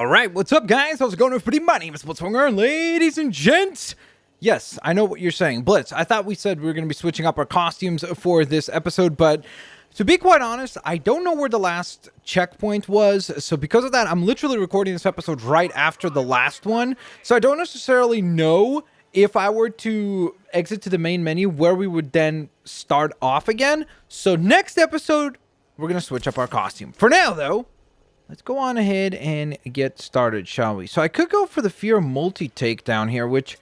All right, what's up, guys? How's it going, everybody? My name is Blitzwinger, and ladies and gents, yes, I know what you're saying. Blitz, I thought we said we were going to be switching up our costumes for this episode, but to be quite honest, I don't know where the last checkpoint was, so because of that, I'm literally recording this episode right after the last one, so I don't necessarily know if I were to exit to the main menu where we would then start off again. So next episode, we're going to switch up our costume. For now, though, let's go on ahead and get started, shall we? So I could go for the Fear multi-takedown here, which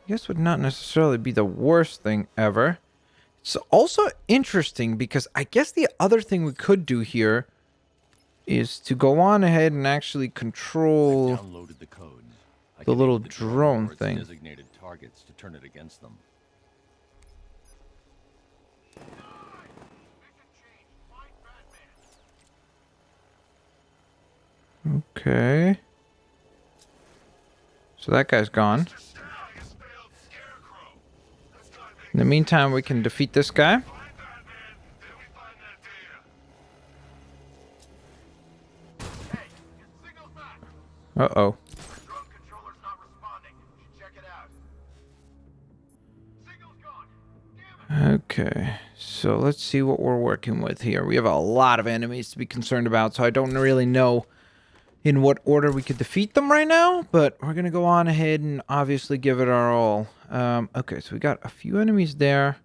I guess would not necessarily be the worst thing ever. It's also interesting because I guess the other thing we could do here is to go on ahead and actually control the little drone thing. Designated targets to turn it against them. Okay. So that guy's gone. In the meantime, we can defeat this guy. Uh-oh. Okay, so let's see what we're working with here. We have a lot of enemies to be concerned about, so I don't really know in what order we could defeat them right now, but we're going to go on ahead and obviously give it our all. Okay, so we got a few enemies there.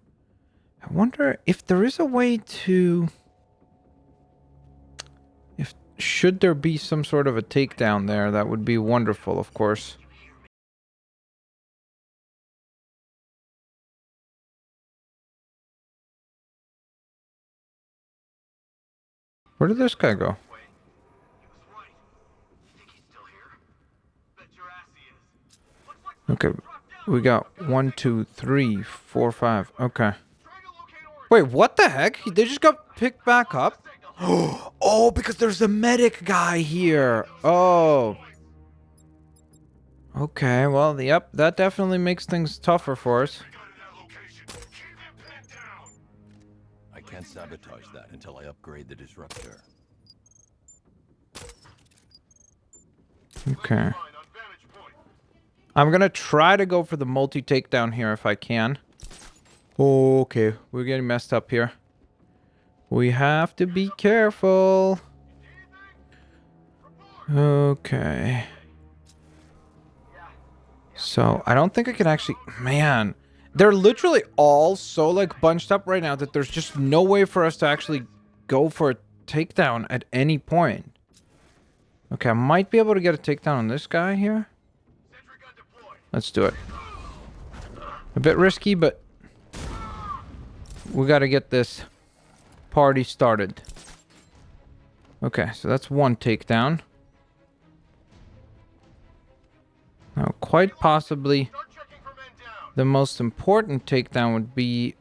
I wonder if there is a way to... Should there be some sort of a takedown there, that would be wonderful, of course. Where did this guy go? Okay, we got 1, 2, 3, 4, 5. Okay. Wait, what the heck? They just got picked back up? Oh, because there's a medic guy here. Oh. Okay, well, yep, that definitely makes things tougher for us. I can't sabotage that until I upgrade the disruptor. Okay. I'm gonna try to go for the multi-takedown here if I can. Oh, okay, we're getting messed up here. We have to be careful. Okay. So, I don't think I can actually... Man, they're literally all so, like, bunched up right now that there's just no way for us to actually go for a takedown at any point. Okay, I might be able to get a takedown on this guy here. Let's do it. A bit risky, but we got to get this party started. Okay, so that's one takedown. Now, quite possibly the most important takedown would be...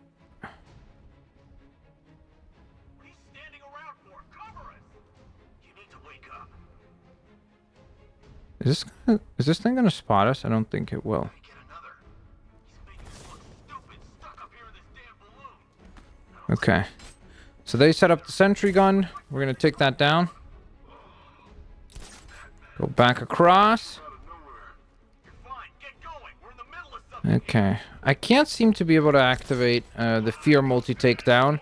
Is this thing gonna spot us? I don't think it will. Okay. So they set up the sentry gun. We're gonna take that down. Go back across. Okay. I can't seem to be able to activate the Fear multi-takedown.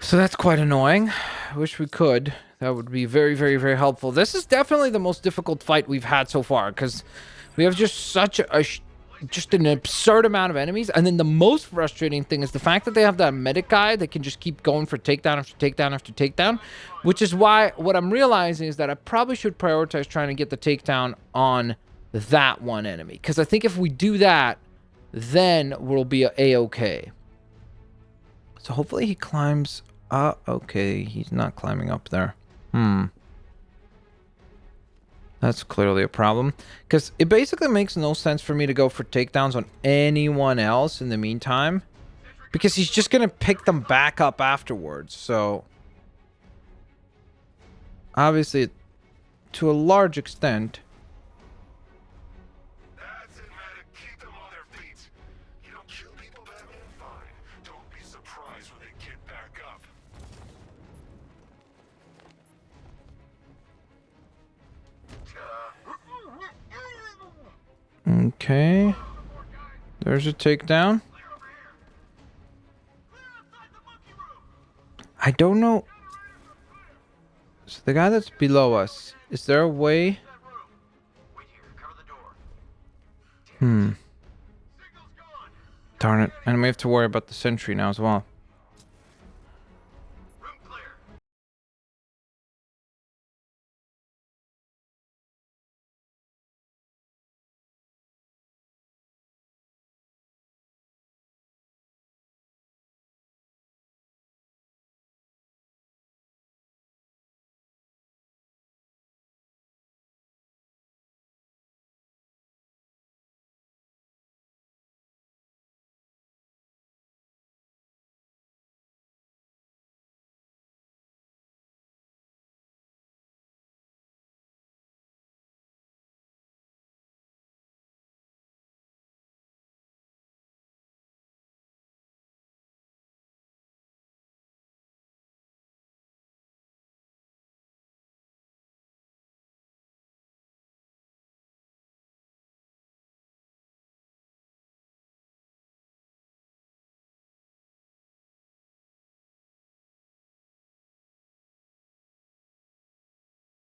So that's quite annoying. I wish we could. That would be very, very, very helpful. This is definitely the most difficult fight we've had so far, because we have just such just an absurd amount of enemies. And then the most frustrating thing is the fact that they have that medic guy that can just keep going for takedown after takedown after takedown, which is why what I'm realizing is that I probably should prioritize trying to get the takedown on that one enemy, because I think if we do that, then we'll be a-okay. So hopefully he climbs... okay, he's not climbing up there. That's clearly a problem. Because it basically makes no sense for me to go for takedowns on anyone else in the meantime. Because he's just going to pick them back up afterwards. So, obviously, to a large extent... That's it, medic. Keep them on their feet. You don't kill people that way, fine. Don't be surprised when they get back up. Okay. There's a takedown. I don't know. So the guy that's below us, is there a way? Hmm. Darn it. And we have to worry about the sentry now as well.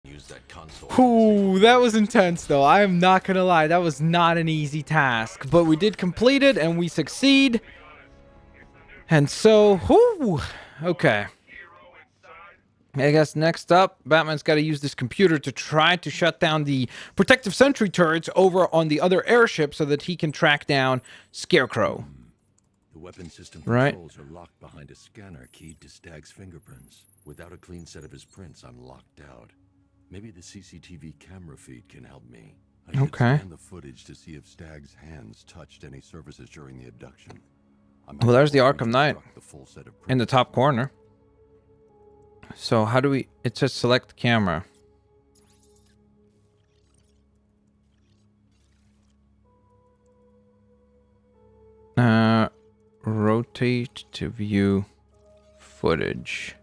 Use that console. Ooh, that was intense though. I am not gonna lie. That was not an easy task. But we did complete it and we succeed. And so, whoo, okay. I guess next up, Batman's got to use this computer to try to shut down the protective sentry turrets over on the other airship so that he can track down Scarecrow. The weapon system Right. controls are locked behind a scanner keyed to Stagg's fingerprints. Without a clean set of his prints, I'm locked out. Maybe the CCTV camera feed can help me. I should Okay. scan the footage to see if Stagg's hands touched any surfaces during the abduction. Well, there's the going to Arkham Knight reconstruct the full set of in the prints. top corner. So how do we... It says select camera. Rotate to view footage.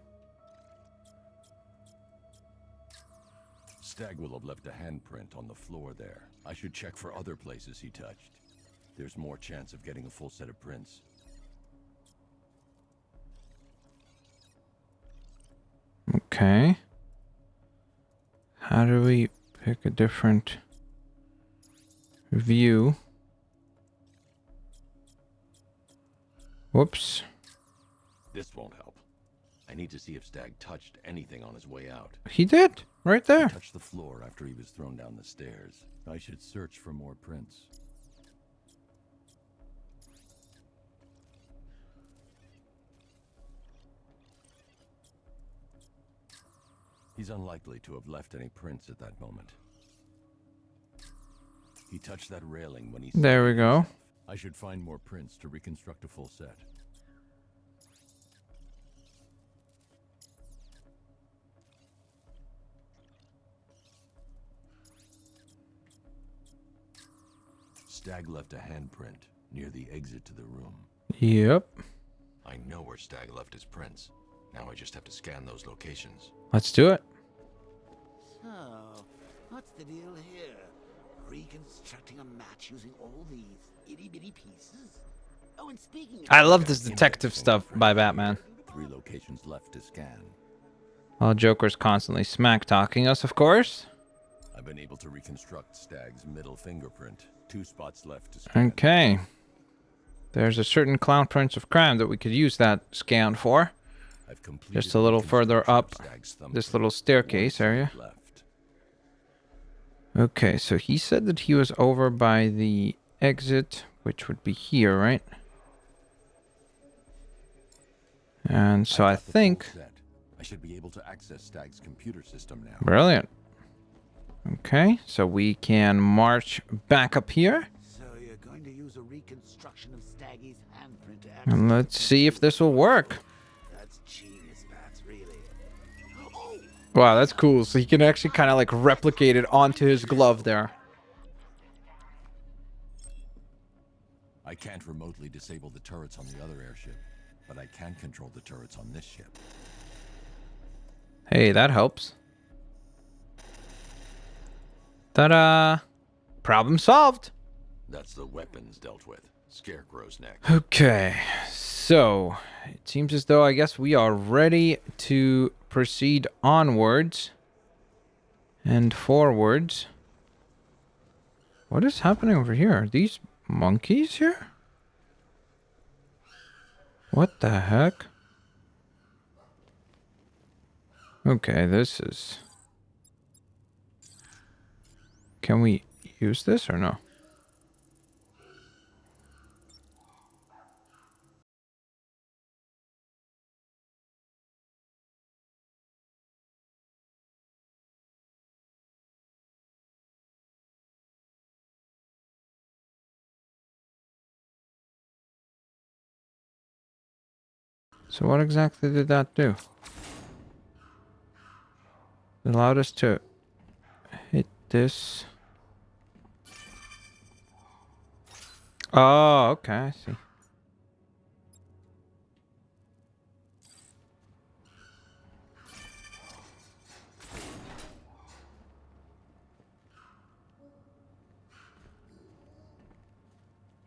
Stagg will have left a handprint on the floor there. I should check for other places he touched. There's more chance of getting a full set of prints. Okay. How do we pick a different view? Whoops. This won't help. I need to see if Stagg touched anything on his way out. He did, right there. Touched the floor after he was thrown down the stairs. I should search for more prints. He's unlikely to have left any prints at that moment. He touched that railing when he... There we go. I should find more prints to reconstruct a full set. Stagg left a handprint near the exit to the room. Yep. I know where Stagg left his prints. Now I just have to scan those locations. Let's do it. So, what's the deal here? Reconstructing a match using all these itty-bitty pieces? Oh, and speaking of... I love this detective stuff by Batman. 3 locations left to scan. While Joker's constantly smack-talking us, of course. I've been able to reconstruct Stagg's middle fingerprint. 2 spots left to scan. Okay. There's a certain clown prince of crime that we could use that scan for. I've completed Just a little further reconstruction up of Stagg's this thumbprint. little staircase 1 area. spot left. Okay, so he said that he was over by the exit, which would be here, right? And so I Got the full think... set. I should be able to access Stagg's computer system now. Brilliant. Okay, so we can march back up here. So you're going to use a reconstruction of Staggy's handprint to And let's see if this will work. That's genius, Bats, really. Oh! Wow, that's cool. So he can actually kind of like replicate it onto his glove there. I can't remotely disable the turrets on the other airship, but I can control the turrets on this ship. Hey, that helps. Ta-da! Problem solved. That's the weapons dealt with. Scarecrow's next. Okay, so it seems as though I guess we are ready to proceed onwards and forwards. What is happening over here? Are these monkeys here? What the heck? Okay, this is... Can we use this or no? So what exactly did that do? It allowed us to hit this. Oh, okay, I see.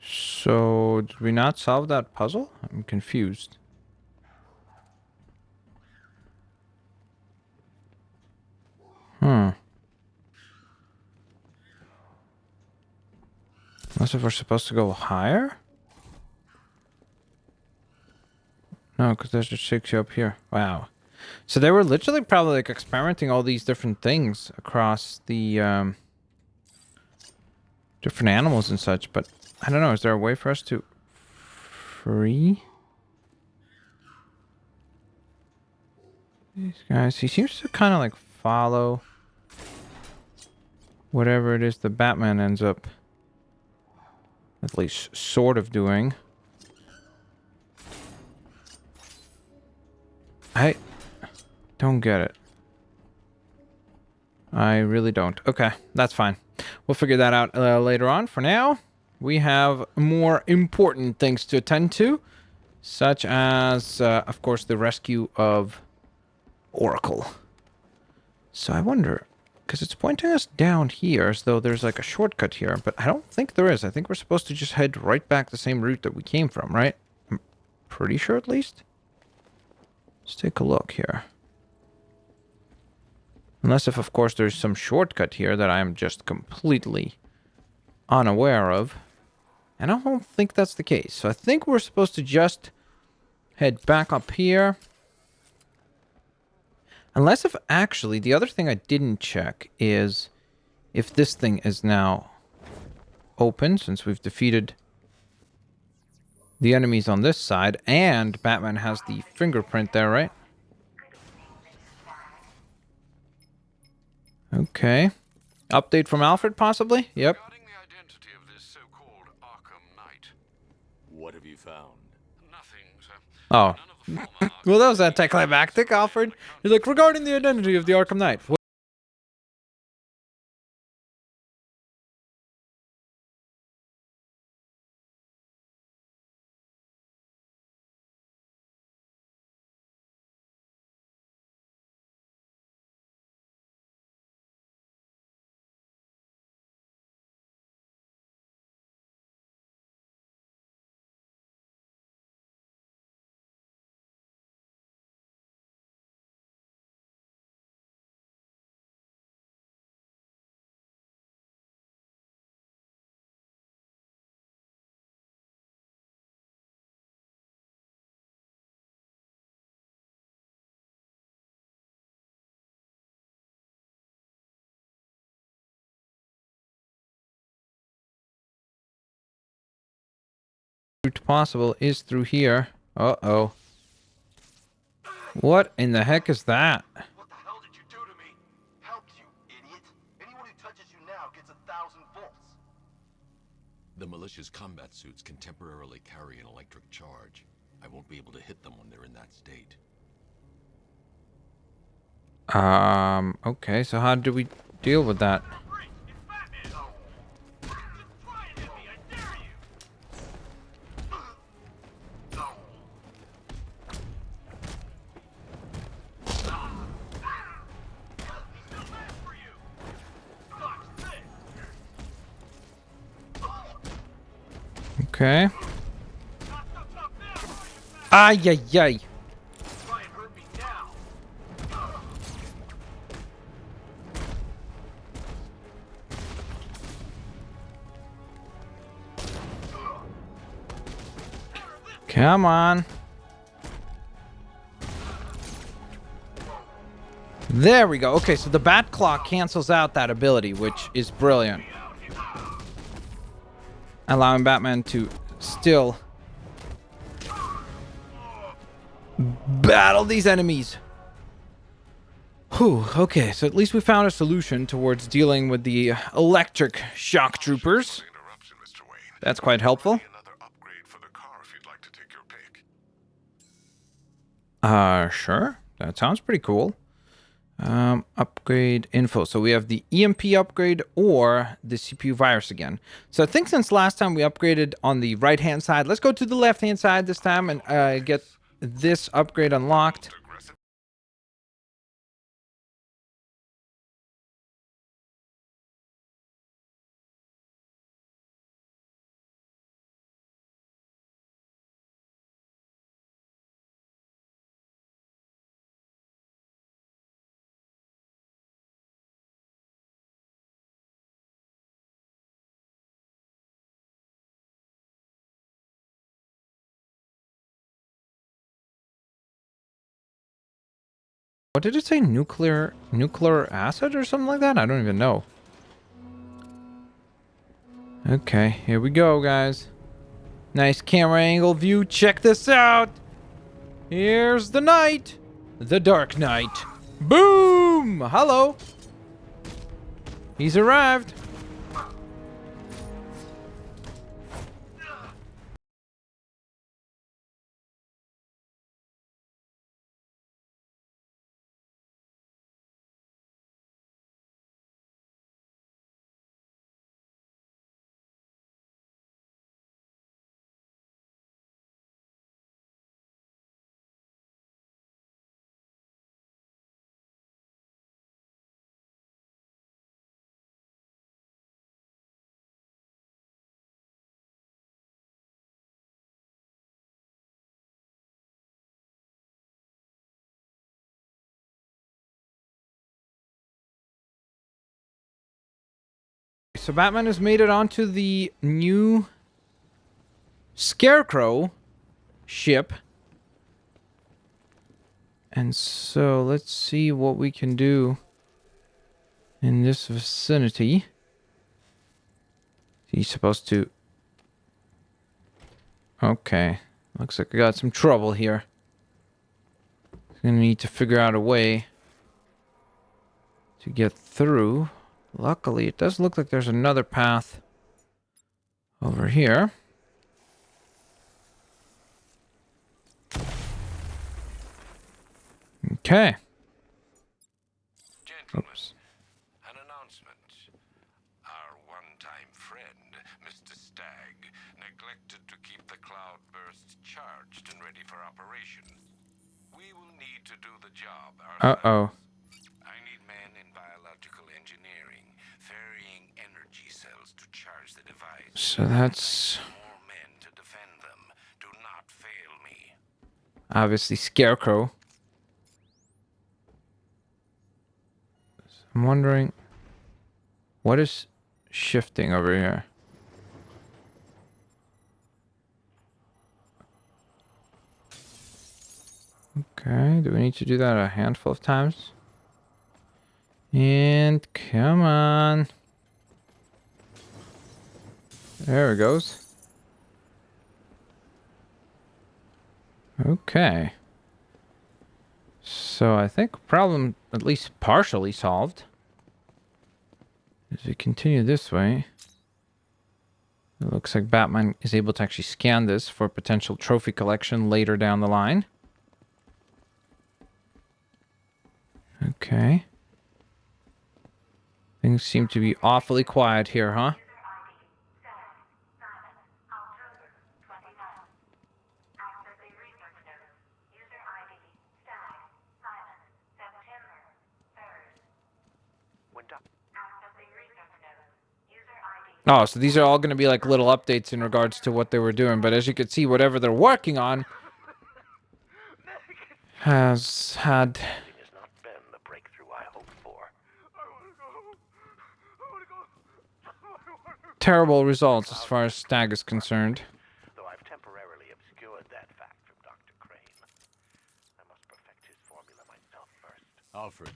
So, did we not solve that puzzle? I'm confused. Hmm. Unless if we're supposed to go higher? No, because that just takes you up here. Wow. So they were literally probably like experimenting all these different things across the different animals and such, but I don't know, is there a way for us to free these guys? He seems to kind of like follow whatever it is the Batman ends up at least sort of doing. I don't get it. I really don't. Okay, that's fine. We'll figure that out later on. For now, we have more important things to attend to, such as, of course, the rescue of Oracle. So I wonder, because it's pointing us down here as though there's like a shortcut here, but I don't think there is. I think we're supposed to just head right back the same route that we came from, right? I'm pretty sure at least. Let's take a look here. Unless if, of course, there's some shortcut here that I'm just completely unaware of. And I don't think that's the case. So I think we're supposed to just head back up here. Unless if actually, the other thing I didn't check is if this thing is now open, since we've defeated the enemies on this side, and Batman has the fingerprint there, right? Okay. Update from Alfred, possibly? Yep. Regarding the identity of this so-called Arkham Knight, What have you found? nothing, sir. Oh. None of the former Well, that was anticlimactic, Alfred. He's like, regarding the identity of the Arkham Knight. Route possible is through here. Uh-oh. What in the heck is that? What the hell did you do to me? Helped you, idiot. Anyone who touches you now gets 1,000 volts. The malicious combat suits can temporarily carry an electric charge. I won't be able to hit them when they're in that state. Okay, so how do we deal with that? It's Batman! Just try and hit me, I dare you! He's too late for you! Watch this! Okay. Ay, ay, ay. Try and hurt me now. Come on. There we go. Okay, so the bat claw cancels out that ability, which is brilliant. Allowing Batman to still battle these enemies. Whew, okay, so at least we found a solution towards dealing with the electric shock troopers. Interruption, Mr. Wayne. That's quite helpful. Another upgrade for the car if you'd like to take your pick. Sure. That sounds pretty cool. Upgrade info. So we have the EMP upgrade or the CPU virus again. So I think since last time we upgraded on the right-hand side, let's go to the left-hand side this time and get this upgrade unlocked. Aggressive. What did it say? Nuclear acid or something like that? I don't even know. Okay, here we go, guys. Nice camera angle view. Check this out. Here's the knight. The Dark Knight. Boom! Hello. He's arrived. So Batman has made it onto the new Scarecrow ship. And so let's see what we can do in this vicinity. He's supposed to... Okay. Looks like I got some trouble here. Gonna need to figure out a way to get through. Luckily, it does look like there's another path over here. Okay. Gentlemen, Oops. an announcement. Our one-time friend, Mr. Stagg, neglected to keep the cloudbursts charged and ready for operation. We will need to do the job ourselves. Uh-oh. I need men in biological engineering, ferrying energy cells to charge the device. So that's More men to defend them. Do not fail me. obviously Scarecrow. I'm wondering what is shifting over here. Okay, do we need to do that a handful of times? And come on. There it goes. Okay. So I think problem at least partially solved. As we continue this way, it looks like Batman is able to actually scan this for potential trophy collection later down the line. Okay. Things seem to be awfully quiet here, huh? Oh, so these are all going to be like little updates in regards to what they were doing. But as you can see, whatever they're working on has had Has not been the breakthrough I hoped for. terrible results as far as Stagg is concerned. Though I've temporarily obscured that fact from Dr. Crane. I must perfect his formula myself first. Alfred.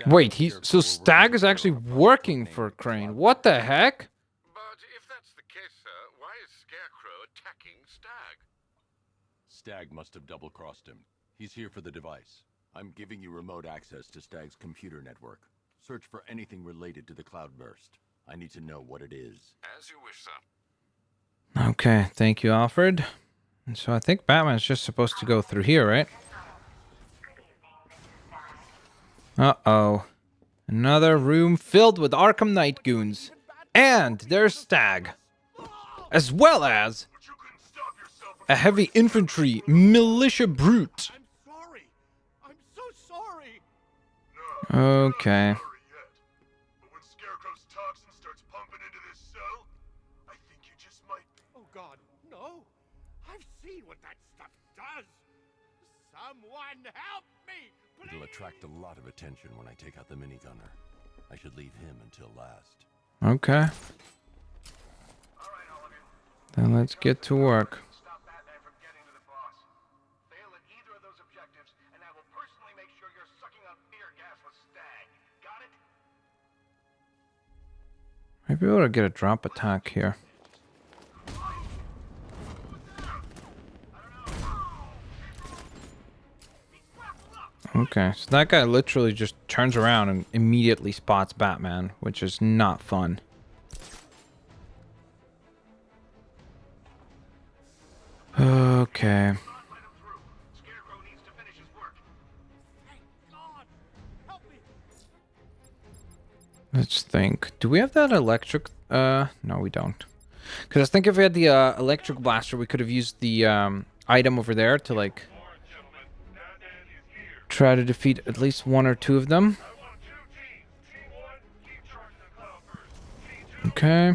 Wait, so Stagg is actually working for Crane. What the heck? But if that's the case, sir, why is Scarecrow attacking Stagg? Stagg must have double-crossed him. He's here for the device. I'm giving you remote access to Stagg's computer network. Search for anything related to the cloudburst. I need to know what it is. As you wish, sir. Okay, thank you, Alfred. And so I think Batman's just supposed to go through here, right? Uh-oh. Another room filled with Arkham Knight goons. And there's Stagg. As well as a heavy infantry militia brute. I'm sorry. I'm so sorry. Okay. But when Scarecrow's toxin starts pumping into this cell, I think you just might be. Oh God, no. I've seen what that stuff does. Someone help me, please. It'll attract a lot of attention when I take out the minigunner. I should leave him until last. Okay. All right, Holligan. Then let's get to work. Stop Batman from getting to the boss. Fail at either of those objectives, and I will personally make sure you're sucking on fear gas with Stagg. Got it? Might be able to get a drop attack here. Okay, so that guy literally just turns around and immediately spots Batman, which is not fun. Okay. Scarecrow needs to finish his work. Thank God. Help me. Let's think. Do we have that electric? No, we don't. Because I was thinking if we had the electric blaster, we could have used the item over there to like try to defeat at least one or two of them. Okay.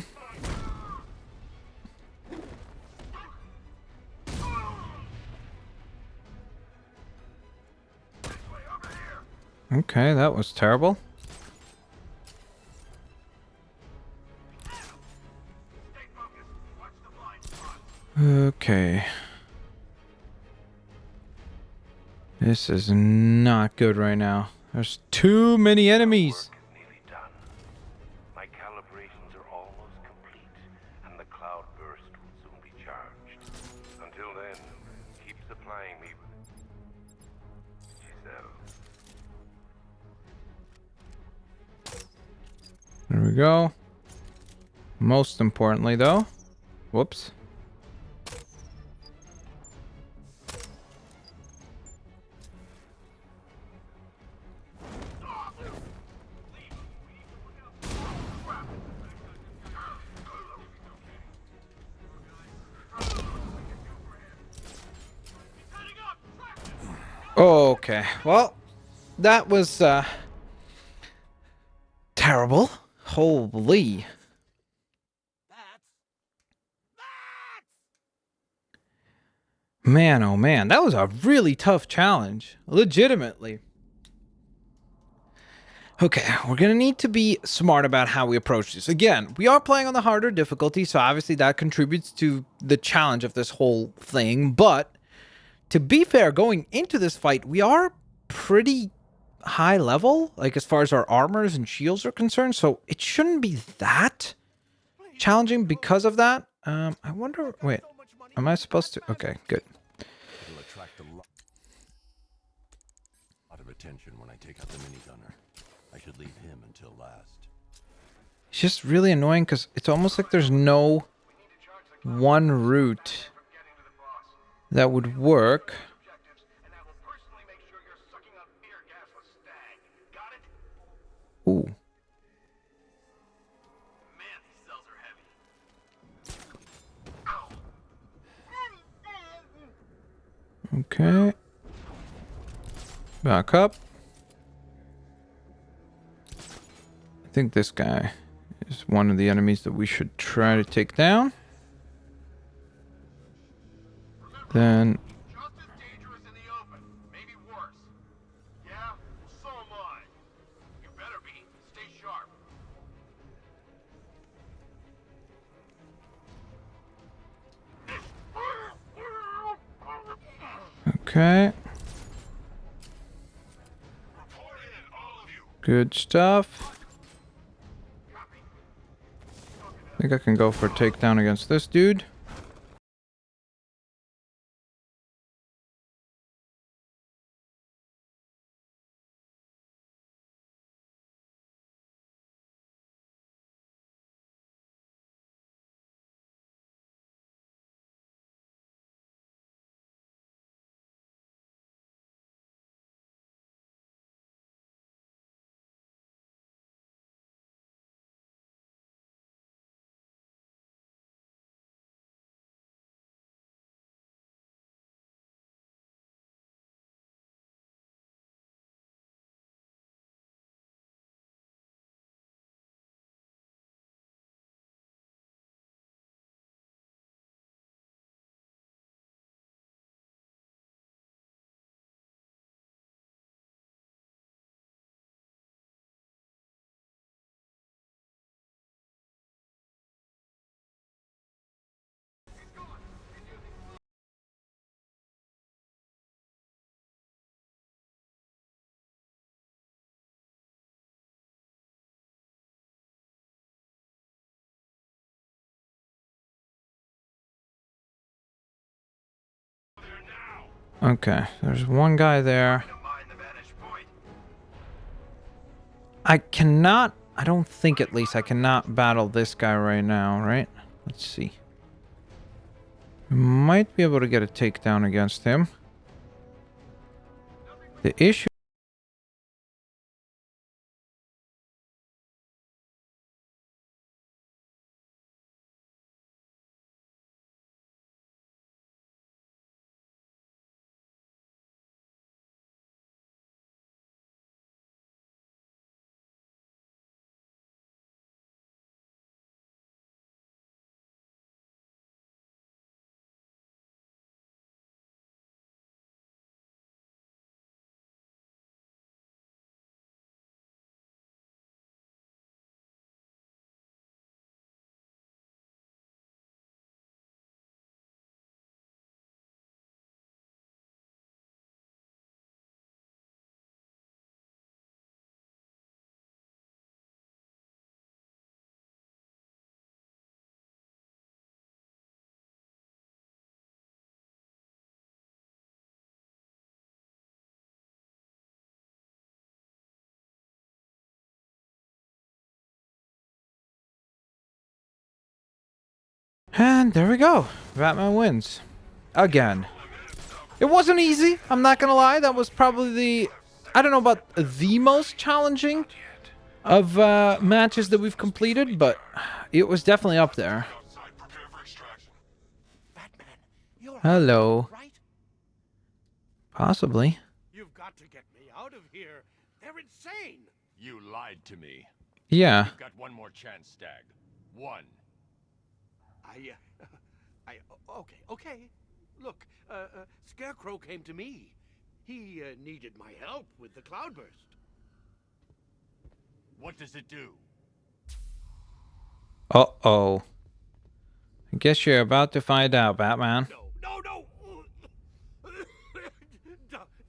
Okay, that was terrible. Okay. This is not good right now. There's too many enemies. Work is nearly done. My calibrations are almost complete, and the cloudburst will soon be charged. Until then, keep supplying me with Giselle. There we go. Most importantly, though. Whoops. Okay, well, that was terrible. Holy. Man, oh man, that was a really tough challenge. Legitimately. Okay, we're going to need to be smart about how we approach this. Again, we are playing on the harder difficulty, so obviously that contributes to the challenge of this whole thing. But to be fair, going into this fight, we are pretty high level, like as far as our armors and shields are concerned, so it shouldn't be that challenging because of that. I wonder, wait, am I supposed to? Okay, good. It'll attract a lot of attention when I take out the minigunner. I should leave him until last. It's just really annoying because it's almost like there's no one route that would work. Ooh. Man, these cells are heavy. Okay. Back up. I think this guy is one of the enemies that we should try to take down. Then Just as dangerous in the open, maybe worse. Yeah, so am I. You better be. Stay sharp. okay. Report in, all of you. Good stuff. I think I can go for a takedown against this dude. Okay, there's one guy there. Mind the vantage point. I don't think at least I cannot battle this guy right now, right? Let's see. Might be able to get a takedown against him. The issue... And there we go. Batman wins. Again. It wasn't easy, I'm not gonna lie. That was probably the... I don't know about the most challenging of matches that we've completed, but it was definitely up there. Batman, you're Hello. right. Possibly. You've got to get me out of here. They're insane. You lied to me. Yeah. You've got one more chance, Stagg. One. Okay. Look, Scarecrow came to me. He needed my help with the cloudburst. What does it do? Uh-oh. I guess you're about to find out, Batman. No.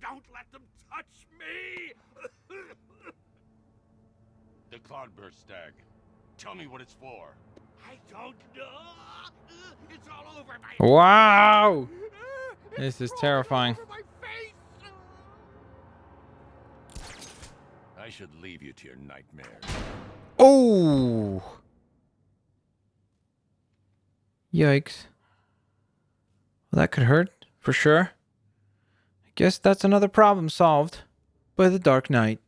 Don't let them touch me. The cloudburst, Stagg. Tell me what it's for. I don't know. It's all over my... Wow! This is It's terrifying. all over my face. I should leave you to your nightmares. Oh! Yikes. Well, that could hurt, for sure. I guess that's another problem solved by the Dark Knight.